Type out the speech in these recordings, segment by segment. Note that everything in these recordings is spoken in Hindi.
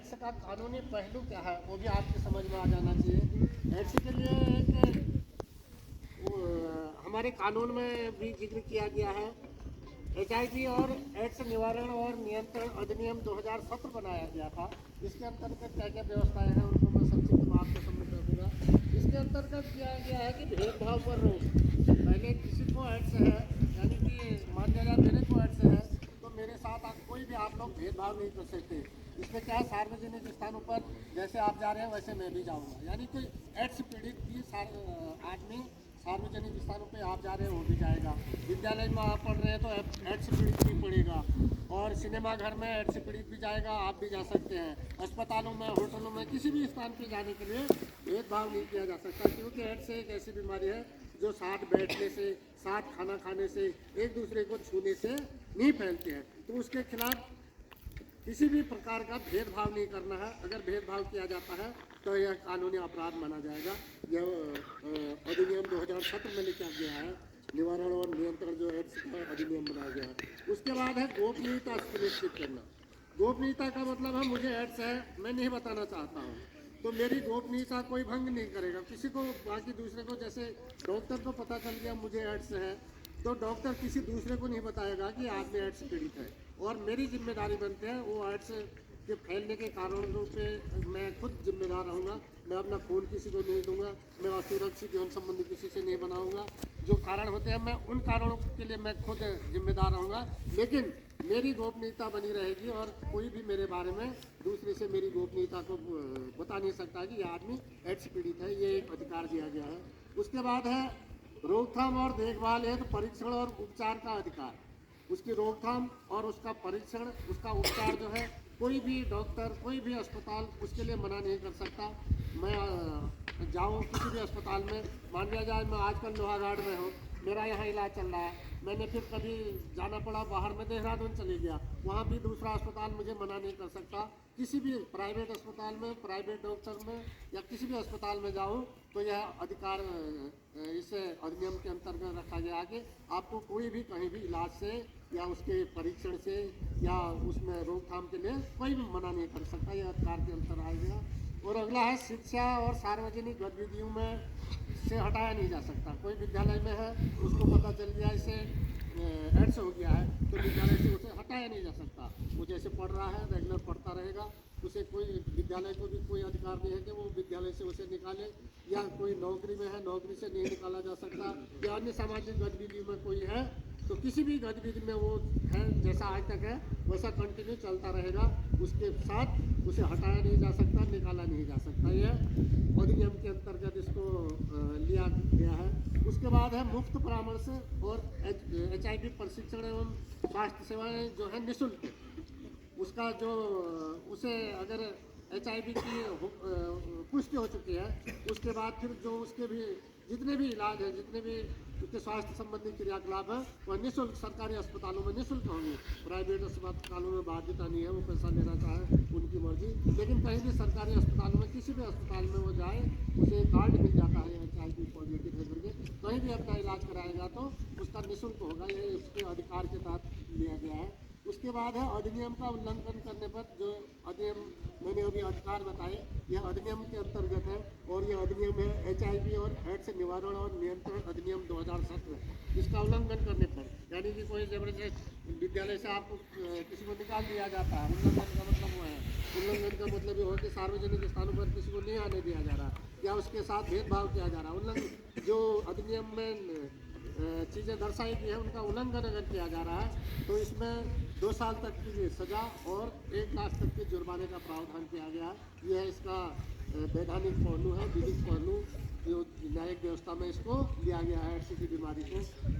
एड्स का कानूनी पहलू क्या है वो भी आपकी समझ में आ जाना चाहिए। एड्स के लिए एक हमारे कानून में भी जिक्र किया गया है। HIV और एड्स निवारण और नियंत्रण अधिनियम 2017 बनाया गया था। इसके अंतर्गत क्या क्या व्यवस्थाएं हैं उनको मैं संक्षिप्त में आपको समझ दूंगा। इसके अंतर्गत किया गया है कि भेदभाव पर रोक। पहले किसी को एड्स है, यानी कि मान लिया जाए मेरे को एड्स है तो मेरे साथ कोई भी आप लोग भेदभाव नहीं कर सकते। इसमें क्या है, सार्वजनिक स्थानों पर जैसे आप जा रहे हैं वैसे मैं भी जाऊँगा, यानी कि एड्स पीड़ित भी आदमी सार्वजनिक स्थानों पे आप जा रहे हैं वो भी जाएगा। विद्यालय में आप पढ़ रहे हैं तो एड्स पीड़ित भी पड़ेगा, और सिनेमा घर में एड्स पीड़ित भी जाएगा, आप भी जा सकते हैं। अस्पतालों में, होटलों में, किसी भी स्थान पे जाने के लिए भेदभाव नहीं किया जा सकता, क्योंकि एड्स एक ऐसी बीमारी है जो साथ बैठने से, साथ खाना खाने से, एक दूसरे को छूने से नहीं फैलती है। तो उसके खिलाफ किसी भी प्रकार का भेदभाव नहीं करना है। अगर भेदभाव किया जाता है तो यह कानूनी अपराध माना जाएगा। यह अधिनियम 2017 में लिखा गया है, निवारण और नियंत्रण जो एड्स का अधिनियम बनाया गया है। उसके बाद है गोपनीयता सुनिश्चित करना। गोपनीयता का मतलब है मुझे एड्स है, मैं नहीं बताना चाहता हूँ, तो मेरी गोपनीयता कोई भंग नहीं करेगा। किसी को, बाकी दूसरे को, जैसे डॉक्टर को पता चल गया मुझे एड्स है तो डॉक्टर किसी दूसरे को नहीं बताएगा कि आदमी एड्स पीड़ित है, और मेरी जिम्मेदारी बनती है वो एड्स के फैलने के कारणों पे मैं खुद जिम्मेदार रहूँगा। मैं अपना खून किसी को नहीं दूंगा, मैं असुरक्षित यौन संबंधी किसी से नहीं बनाऊंगा। जो कारण होते हैं मैं उन कारणों के लिए मैं खुद जिम्मेदार रहूँगा, लेकिन मेरी गोपनीयता बनी रहेगी और कोई भी मेरे बारे में दूसरे से मेरी गोपनीयता को बता नहीं सकता कि यह आदमी एड्स पीड़ित है। ये एक अधिकार दिया गया है। उसके बाद है रोकथाम और देखभाल हेतु परीक्षण और उपचार का अधिकार। उसकी रोकथाम और उसका परीक्षण, उसका उपचार जो है कोई भी डॉक्टर, कोई भी अस्पताल उसके लिए मना नहीं कर सकता। मैं जाऊँ किसी भी अस्पताल में, मान लिया जाए मैं आजकल लोहाघाट में हूँ, मेरा यहाँ इलाज चल रहा है, मैंने फिर कभी जाना पड़ा बाहर में, देहरादून चले गया, वहाँ भी दूसरा अस्पताल मुझे मना नहीं कर सकता। किसी भी प्राइवेट अस्पताल में, प्राइवेट डॉक्टर में या किसी भी अस्पताल में जाऊँ तो यह अधिकार इस अधिनियम के अंतर्गत रखा गया है कि आपको कोई भी कहीं भी इलाज से या उसके परीक्षण से या उसमें रोकथाम के लिए कोई भी मना नहीं कर सकता। यह अधिकार के अंतर आ गया। और अगला है शिक्षा और सार्वजनिक गतिविधियों में से हटाया नहीं जा सकता। कोई विद्यालय में है, उसको पता चल गया इसे एड्स हो गया है, तो विद्यालय से उसे हटाया नहीं जा सकता। वो जैसे पढ़ रहा है रेगुलर पढ़ता रहेगा, उसे कोई, विद्यालय को भी कोई अधिकार नहीं है कि वो विद्यालय से उसे निकाले, या कोई नौकरी में है नौकरी से नहीं निकाला जा सकता, या अन्य सामाजिक गतिविधियों में कोई है तो किसी भी गतिविधि में वो है जैसा आज तक है वैसा कंटिन्यू चलता रहेगा, उसके साथ उसे हटाया नहीं जा सकता, निकाला नहीं जा सकता। यह अधिनियम के अंतर्गत इसको लिया गया है। उसके बाद है मुफ्त परामर्श और HIV प्रशिक्षण एवं स्वास्थ्य सेवाएं जो है निःशुल्क। उसका जो उसे अगर HIV की पुष्टि हो चुकी है उसके बाद फिर जो उसके भी जितने भी इलाज है, जितने भी उसके स्वास्थ्य संबंधी क्रियाकलाप है वह निःशुल्क सरकारी अस्पतालों में निःशुल्क होंगे। प्राइवेट अस्पतालों में बाध्यता नहीं है, वो पैसा लेना चाहे उनकी मर्जी, लेकिन कहीं भी सरकारी अस्पतालों में किसी भी अस्पताल में वो जाए उसे कार्ड मिल जाता है HIV पॉजिटिव है करके, कहीं भी अपना इलाज कराएगा तो उसका निःशुल्क होगा। ये उसके अधिकार के तहत लिया गया है। उसके बाद है अधिनियम का उल्लंघन करने पर जो अधिनियम मैंने अभी अधिकार बताए, यह अधिनियम के अंतर्गत है, और यह अधिनियम है HIV और एड्स निवारण और नियंत्रण अधिनियम 2017। इसका उल्लंघन करने पर, यानी कि कोई जबरदस्त विद्यालय से आपको किसी को निकाल दिया जाता है, उल्लंघन का मतलब वो है, उल्लंघन का मतलब ये हो कि सार्वजनिक स्थानों पर किसी को नहीं आने दिया जा रहा या उसके साथ भेदभाव किया जा रहा। उल्लंघन जो अधिनियम में चीज़ें दर्शाई गई है उनका उल्लंघन अगर किया जा रहा है तो इसमें 2 साल तक की सज़ा और 1 लाख तक के जुर्माने का प्रावधान किया गया है। यह इसका वैधानिक पहलू है, विधिक पहलू जो न्यायिक व्यवस्था में इसको लिया गया है। एड्स की बीमारी को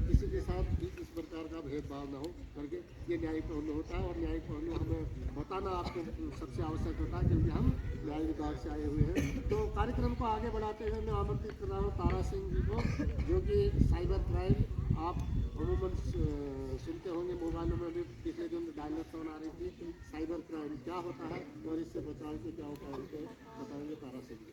किसी के साथ भी इस प्रकार का भेदभाव न हो करके ये न्यायिक पहलू होता है, और न्यायिक पहलू हमें बताना आपको सबसे आवश्यक होता है क्योंकि हम न्याय विभाग से आए हुए हैं। तो कार्यक्रम को आगे बढ़ाते हुए मैं आमंत्रित कर रहा हूँ तारा सिंह जी को, जो कि साइबर क्राइम आप अमूमन सुनते होंगे, मोबाइलों में भी पिछले दिन डायलर फोन आ रही थी, साइबर क्राइम क्या होता है और इससे बचाव के क्या उपाय होते हैं, बताएंगे तारा सिंह जी।